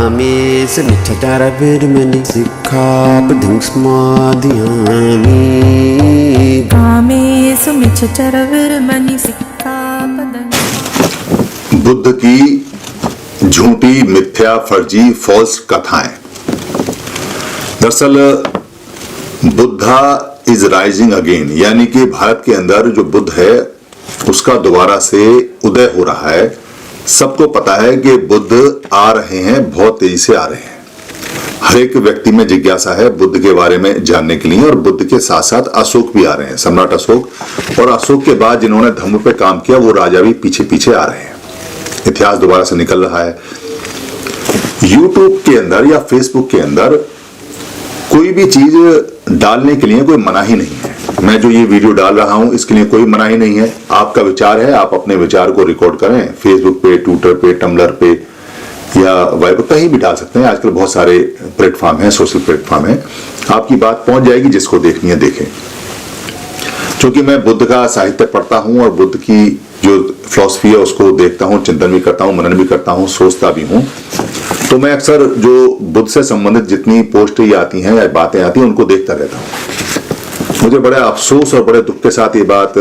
कामेषु मिच्छाचारविरमणि सिक्खापदं समादयामि। कामेषु मिच्छाचारविरमणि सिक्खापदं। बुद्ध की झूठी, मिथ्या, फर्जी, फॉल्स कथाएं। दरअसल बुद्धा इज राइजिंग अगेन, यानी कि भारत के अंदर जो बुद्ध है उसका दोबारा से उदय हो रहा है। सबको पता है कि बुद्ध आ रहे हैं, बहुत तेजी से आ रहे हैं। हर एक व्यक्ति में जिज्ञासा है बुद्ध के बारे में जानने के लिए, और बुद्ध के साथ साथ अशोक भी आ रहे हैं, सम्राट अशोक। और अशोक के बाद जिन्होंने धम्म पे काम किया वो राजा भी पीछे पीछे आ रहे हैं। इतिहास दोबारा से निकल रहा है। यूट्यूब के अंदर या फेसबुक के अंदर कोई भी चीज डालने के लिए कोई मनाही नहीं है। मैं जो ये वीडियो डाल रहा हूं इसके लिए कोई मनाही नहीं है। आपका विचार है, आप अपने विचार को रिकॉर्ड करें, फेसबुक पे, ट्विटर पे, टम्बलर पे या वाइबर कहीं भी डाल सकते हैं। आजकल बहुत सारे प्लेटफॉर्म हैं, सोशल प्लेटफॉर्म है। आपकी बात पहुंच जाएगी, जिसको देखनी है देखें। क्योंकि मैं बुद्ध का साहित्य पढ़ता हूं और बुद्ध की जो फिलॉसफी है उसको देखता हूं, चिंतन भी करता हूं, मनन भी करता हूं, सोचता भी हूं। तो मैं अक्सर जो बुद्ध से संबंधित जितनी पोस्ट आती हैं या बातें आती हैं उनको देखता रहता हूं। मुझे बड़े अफसोस और बड़े दुख के साथ ये बात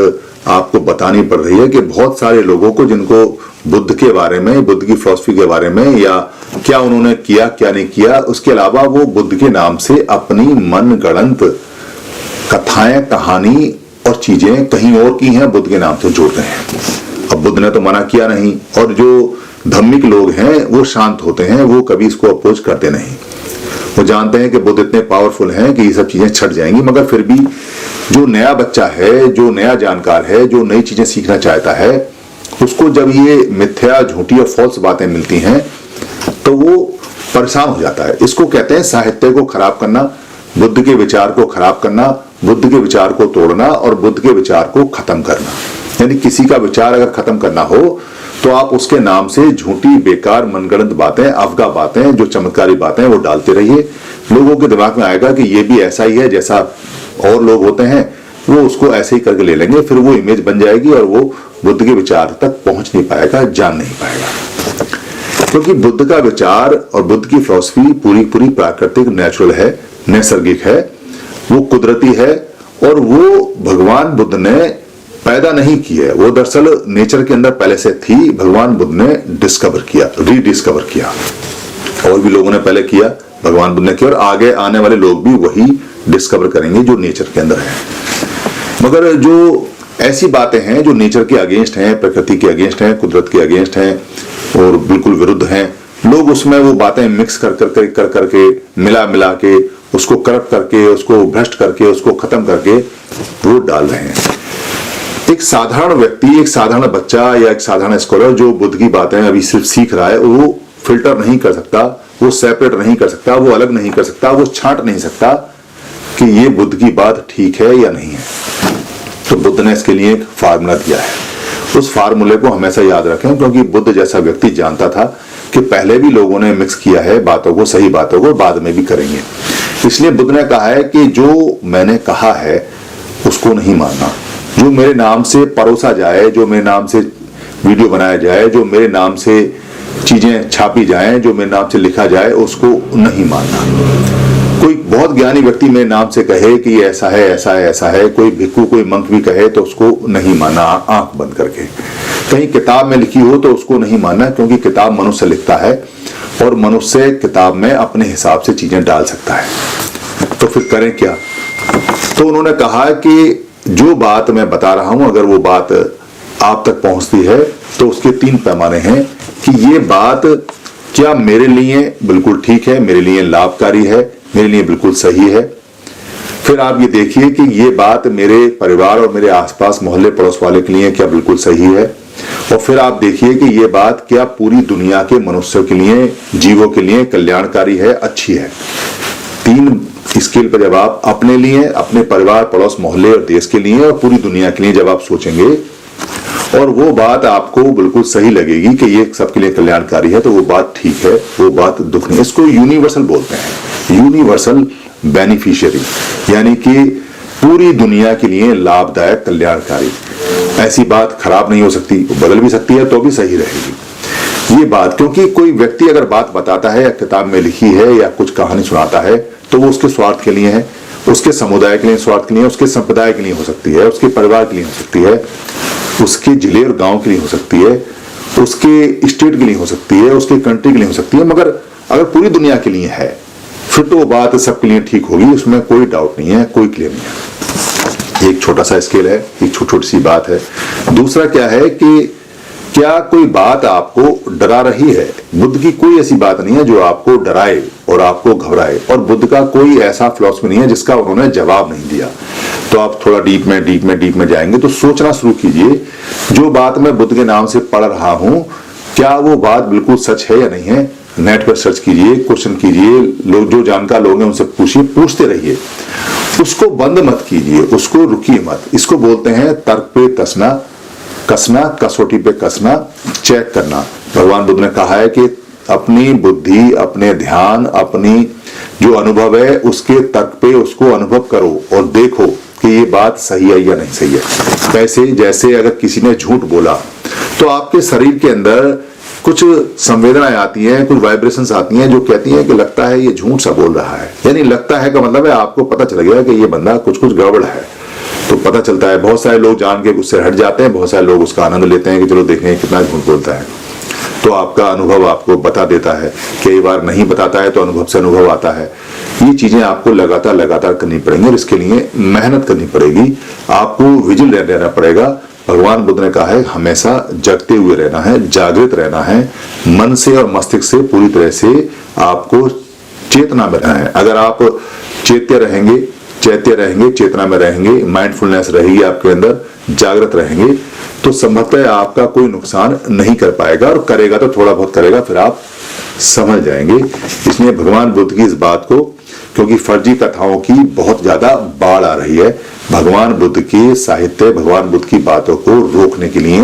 आपको बतानी पड़ रही है कि बहुत सारे लोगों को, जिनको बुद्ध के बारे में, बुद्ध की फिलॉसफी के बारे में या क्या उन्होंने किया क्या नहीं किया, उसके अलावा वो बुद्ध के नाम से अपनी मनगढ़ंत कथाएं, कहानी और चीजें कहीं और की हैं बुद्ध के नाम से जोड़ते हैं। अब बुद्ध ने तो मना किया नहीं, और जो धार्मिक लोग हैं वो शांत होते हैं, वो कभी इसको अपोज करते नहीं। वो जानते हैं कि बुद्ध इतने पावरफुल हैं कि ये सब चीजें छट जाएंगी, मगर फिर भी जो नया बच्चा है, जो नया जानकार है, जो नई चीजें सीखना चाहता है, उसको जब ये मिथ्या, झूठी और फॉल्स बातें मिलती हैं तो वो परेशान हो जाता है। इसको कहते हैं साहित्य को खराब करना, बुद्ध के विचार को खराब करना, बुद्ध के विचार को तोड़ना और बुद्ध के विचार को खत्म करना। यानी किसी का विचार अगर खत्म करना हो तो आप उसके नाम से झूठी, बेकार, मनगढ़ंत बातें, अफगाह बातें, जो चमत्कारी बातें वो डालते रहिए। लोगों के दिमाग में आएगा कि ये भी ऐसा ही है जैसा और लोग होते हैं, वो उसको ऐसे ही करके ले लेंगे। फिर वो इमेज बन जाएगी और वो बुद्ध के विचार तक पहुंच नहीं पाएगा, जान नहीं पाएगा। क्योंकि बुद्ध का विचार और बुद्ध की फिलॉसफी पूरी पूरी प्राकृतिक, नेचुरल है, नैसर्गिक है, वो कुदरती है, और वो भगवान बुद्ध ने पैदा नहीं की है। वो दरअसल नेचर के अंदर पहले से थी, भगवान बुद्ध ने डिस्कवर किया, रीडिस्कवर किया। और भी लोगों ने पहले किया, भगवान बुद्ध ने किया, और आगे आने वाले लोग भी वही डिस्कवर करेंगे जो नेचर के अंदर है। मगर जो ऐसी बातें हैं जो नेचर के अगेंस्ट हैं, प्रकृति के अगेंस्ट हैं, कुदरत के अगेंस्ट हैं और बिल्कुल विरुद्ध हैं, लोग उसमें वो बातें मिक्स कर करके मिला के उसको करप्ट करके, उसको भ्रष्ट करके, उसको खत्म करके वो डाल रहे हैं। एक साधारण व्यक्ति, एक साधारण बच्चा या एक साधारण स्कॉलर जो बुद्ध की बातें अभी सिर्फ सीख रहा है, वो फिल्टर नहीं कर सकता, वो सेपरेट नहीं कर सकता, वो अलग नहीं कर सकता, वो छांट नहीं सकता कि ये बुद्ध की बात ठीक है या नहीं है। तो बुद्ध ने इसके लिए एक फार्मूला दिया है। उस फार्मूले को हमेशा याद रखें, क्योंकि बुद्ध जैसा व्यक्ति जानता था कि पहले भी लोगों ने मिक्स किया है बातों को, सही बातों को, बाद में भी करेंगे। इसलिए बुद्ध ने कहा है कि जो मैंने कहा है उसको नहीं मानना। जो मेरे नाम से परोसा जाए, जो मेरे नाम से वीडियो बनाया जाए, जो मेरे नाम से चीजें छापी जाएं, जो मेरे नाम से लिखा जाए, उसको नहीं मानना। कोई बहुत ज्ञानी व्यक्ति मेरे नाम से कहे कि ये ऐसा है, ऐसा है, ऐसा है, कोई भिक्खु, कोई मंक भी कहे तो उसको नहीं मानना, आंख बंद करके। कहीं किताब में लिखी हो तो उसको नहीं मानना, क्योंकि किताब मनुष्य लिखता है और मनुष्य किताब में अपने हिसाब से चीजें डाल सकता है। तो फिर करें क्या? तो उन्होंने कहा कि जो बात मैं बता रहा हूं, अगर वो बात आप तक पहुंचती है तो उसके 3 पैमाने हैं कि ये बात क्या मेरे लिए बिल्कुल ठीक है, मेरे लिए लाभकारी है, मेरे लिए बिल्कुल सही है। फिर आप ये देखिए कि ये बात मेरे परिवार और मेरे आसपास, मोहल्ले, पड़ोस वाले के लिए क्या बिल्कुल सही है। और फिर आप देखिए कि ये बात क्या पूरी दुनिया के मनुष्यों के लिए, जीवों के लिए कल्याणकारी है, अच्छी है। 3 स्केल पर जब आप अपने लिए, अपने परिवार, पड़ोस, मोहल्ले और देश के लिए और पूरी दुनिया के लिए जब आप सोचेंगे और वो बात आपको बिल्कुल सही लगेगी कि ये सबके लिए कल्याणकारी है, तो वो बात ठीक है, वो बात दुख नहीं। इसको यूनिवर्सल बोलते हैं, यूनिवर्सल बेनिफिशियरी, यानी कि पूरी दुनिया के लिए लाभदायक, कल्याणकारी। ऐसी बात खराब नहीं हो सकती, बदल भी सकती है तो भी सही रहेगी। ये बात, क्योंकि कोई व्यक्ति अगर बात बताता है या किताब में लिखी है या कुछ कहानी सुनाता है तो वो उसके स्वार्थ के लिए है, उसके समुदाय के लिए स्वार्थ के लिए, उसके संप्रदाय के लिए हो सकती है, उसके परिवार के लिए हो सकती है, उसके जिले और गांव के लिए हो सकती है, उसके स्टेट के लिए हो सकती है, उसके कंट्री के लिए हो सकती है। मगर अगर पूरी दुनिया के लिए है फिर तो वो बात सबके लिए ठीक होगी, उसमें कोई डाउट नहीं है, कोई क्लेम नहीं है। एक छोटा सा स्केल है, एक छोटी छोटी सी बात है। दूसरा क्या है कि क्या कोई बात आपको डरा रही है? बुद्ध की कोई ऐसी बात नहीं है जो आपको डराए और आपको घबराए, और बुद्ध का कोई ऐसा फिलॉसफी नहीं है जिसका उन्होंने जवाब नहीं दिया। तो आप थोड़ा डीप में जाएंगे तो सोचना शुरू कीजिए, जो बात मैं बुद्ध के नाम से पढ़ रहा हूं क्या वो बात बिल्कुल सच है या नहीं है। नेट पर सर्च कीजिए, क्वेश्चन कीजिए, लोग जो जानकार लोग हैं उनसे पूछिए, पूछते रहिए, उसको बंद मत कीजिए, उसको रुकिए मत। इसको बोलते हैं तर्क पे कसना, कसौटी पे कसना, चेक करना। भगवान बुद्ध ने कहा है कि अपनी बुद्धि, अपने ध्यान, अपनी जो अनुभव है उसके तर्क पे उसको अनुभव करो और देखो कि ये बात सही है या नहीं सही है। कैसे? जैसे अगर किसी ने झूठ बोला तो आपके शरीर के अंदर कुछ संवेदनाएं आती हैं, कुछ वाइब्रेशंस आती हैं जो कहती हैं कि लगता है ये झूठ सा बोल रहा है। यानी लगता है का मतलब है आपको पता चल गया कि ये बंदा कुछ गड़बड़ है, तो पता चलता है। बहुत सारे लोग जान के उससे हट जाते हैं, बहुत सारे लोग उसका आनंद लेते हैं कि चलो देखें कितना झूठ बोलता है। तो आपका अनुभव आपको बता देता है, कई बार नहीं बताता है तो अनुभव से अनुभव आता है। ये चीजें आपको लगातार करनी पड़ेंगी और इसके लिए मेहनत करनी पड़ेगी, आपको विजिलेंट रहना पड़ेगा। भगवान बुद्ध ने कहा है हमेशा जगते हुए रहना है, जागृत रहना है, मन से और मस्तिष्क से पूरी तरह से आपको चेतना में रहना है। अगर आप चैत्य रहेंगे, चेतना में रहेंगे, माइंडफुलनेस रहेगी आपके अंदर, जागृत रहेंगे, तो संभवतः आपका कोई नुकसान नहीं कर पाएगा, और करेगा तो थोड़ा बहुत करेगा, फिर आप समझ जाएंगे। इसलिए भगवान बुद्ध की इस बात को, क्योंकि फर्जी कथाओं की बहुत ज्यादा बाढ़ आ रही है, भगवान बुद्ध की साहित्य, भगवान बुद्ध की बातों को रोकने के लिए,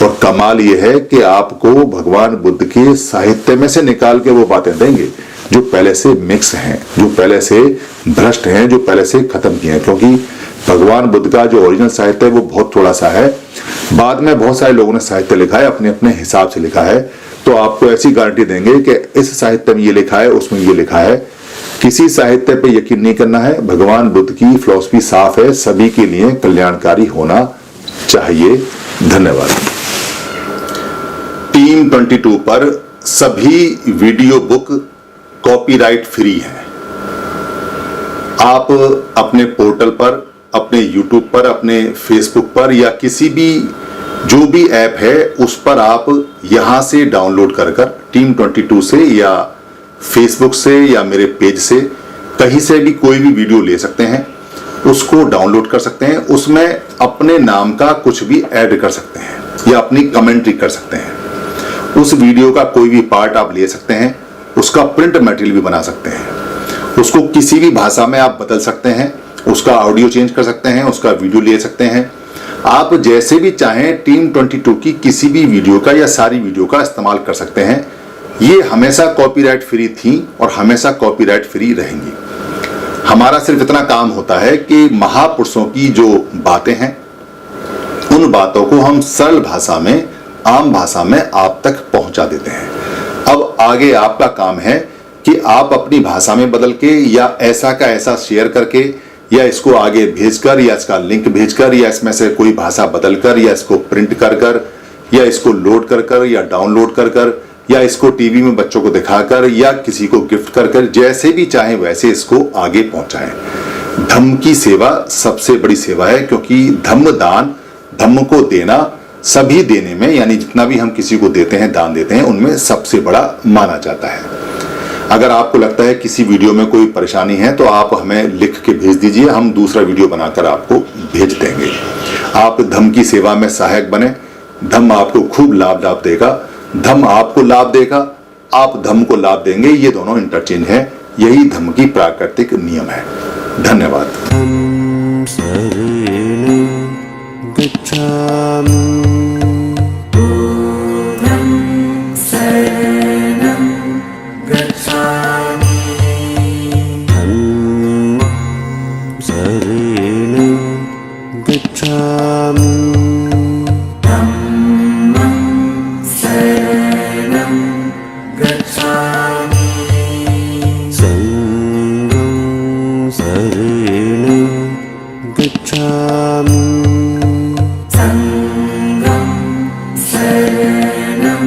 और कमाल यह है कि आपको भगवान बुद्ध के साहित्य में से निकाल के वो बातें देंगे जो पहले से मिक्स हैं, जो पहले से भ्रष्ट हैं, जो पहले से खत्म किए हैं। क्योंकि भगवान बुद्ध का जो ओरिजिनल साहित्य है वो बहुत थोड़ा सा है, बाद में बहुत सारे लोगों ने साहित्य लिखा है, अपने अपने हिसाब से लिखा है। तो आपको ऐसी गारंटी देंगे कि इस साहित्य में ये लिखा है, उसमें ये लिखा है। किसी साहित्य पे यकीन नहीं करना है। भगवान बुद्ध की फिलॉसफी साफ है, सभी के लिए कल्याणकारी होना चाहिए। धन्यवाद। टीम 22 पर सभी वीडियो बुक कॉपीराइट फ्री है। आप अपने पोर्टल पर, अपने यूट्यूब पर, अपने फेसबुक पर या किसी भी जो भी ऐप है उस पर आप यहां से डाउनलोड कर टीम 22 से या फेसबुक से या मेरे पेज से कहीं से भी कोई भी वीडियो ले सकते हैं, उसको डाउनलोड कर सकते हैं। उसमें अपने नाम का कुछ भी ऐड कर सकते हैं या अपनी कमेंट्री कर सकते हैं। उस वीडियो का कोई भी पार्ट आप ले सकते हैं, उसका प्रिंट मटेरियल भी बना सकते हैं, उसको किसी भी भाषा में आप बदल सकते हैं, उसका ऑडियो चेंज कर सकते हैं, उसका वीडियो ले सकते हैं। आप जैसे भी चाहें टीम 22 की किसी भी वीडियो का या सारी वीडियो का इस्तेमाल कर सकते हैं। ये हमेशा कॉपीराइट फ्री थी और हमेशा कॉपीराइट फ्री रहेंगी। हमारा सिर्फ इतना काम होता है कि महापुरुषों की जो बातें हैं उन बातों को हम सरल भाषा में, आम भाषा में आप तक पहुंचा देते हैं। अब आगे आपका काम है कि आप अपनी भाषा में बदल के या ऐसा का ऐसा शेयर करके या इसको आगे भेजकर या इसका लिंक भेजकर या इसमें से कोई भाषा बदलकर या इसको प्रिंट कर या इसको लोड कर या डाउनलोड कर या इसको टीवी में बच्चों को दिखाकर या किसी को गिफ्ट कर जैसे भी चाहें वैसे इसको आगे पहुंचाएं। धम्म की सेवा सबसे बड़ी सेवा है, क्योंकि धम्म दान, धम्म को देना सभी देने में, यानी जितना भी हम किसी को देते हैं, दान देते हैं, उनमें सबसे बड़ा माना जाता है। अगर आपको लगता है किसी वीडियो में कोई परेशानी है तो आप हमें लिख के भेज दीजिए, हम दूसरा वीडियो बनाकर आपको भेज देंगे। आप धम्म की सेवा में सहायक बने, धम्म आपको खूब लाभ देगा, धम्म आपको लाभ देगा, आप धम्म को लाभ देंगे, ये दोनों इंटरचेंज है। यही धम्म की प्राकृतिक नियम है। धन्यवाद। गच्छामि संघं शरणं गच्छामि संघं शरणं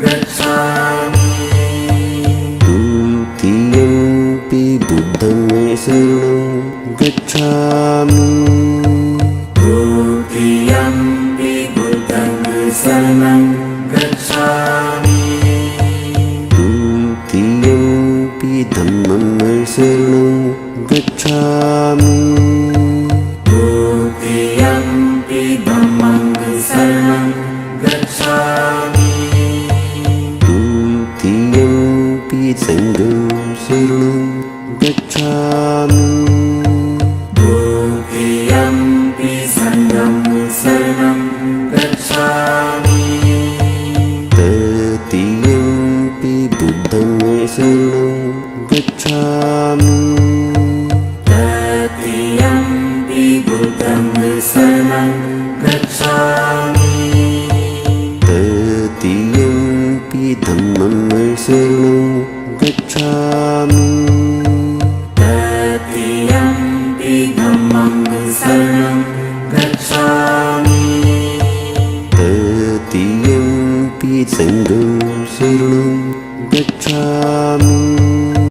गच्छामि द्वितीयंपि बुद्धं शरणं गच्छामि द्वितीयंपि बुद्धं शरणं गच्छामि द्वितीयंपि धम्मं शरणं गच्छामि द्वितीयंपि धम्मं शरणं गच्छामि द्वितीयंपि संघं शरणं गच्छामि द्वितीयंपि संघं शरणं गच्छामि तृतीयंपि बुद्धं शरणं गच्छामि तृतीयंपि बुद्धं शरणं गच्छामि तृतीयंपि धम्मं शरणं गच्छामि